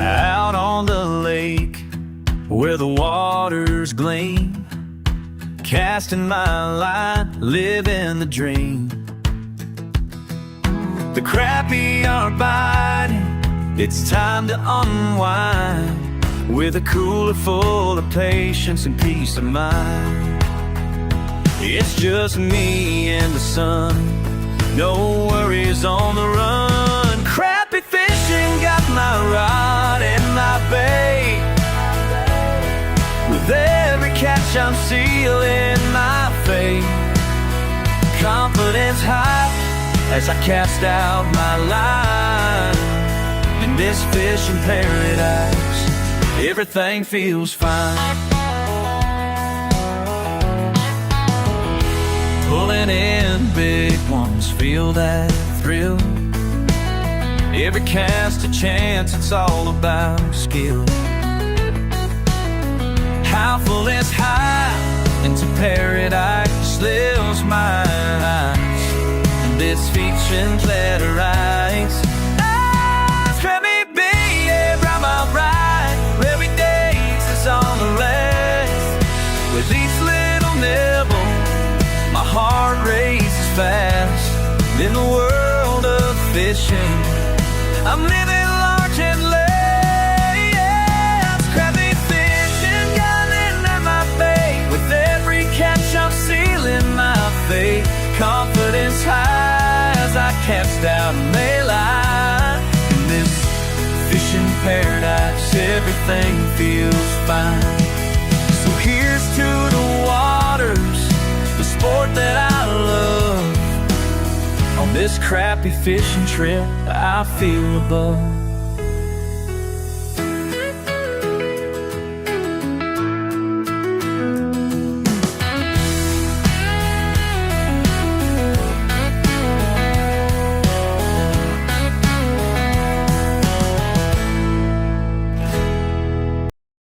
Out on the lake where the waters gleam, casting my line, living the dream. The crappie are biting, it's time to unwind, with a cooler full of patience and peace of mind. It's just me and the sun, no worries on the run. Crappie fishing got my rod and my bait. With every catch I'm sealing my fate. Confidence high as I cast out my line. In this fishing paradise, everything feels fine. Pulling in big ones, feel that thrill. Every cast a chance, it's all about skill. How full is high into paradise lifts my eyes. And this feature's letter writes, Crappie bait, I'm alright. Every day's is on the race. With each little nibble, my heart races fast. In the world of fishing, I'm living large and late. Yeah, Crappie fishing, got in at my bait. With every catch I'm sealing my fate. Confidence high as I cast out my line. In this fishing paradise, everything feels fine. So here's to the waters, the sport that I love. On this crappie fishing trip, I feel above.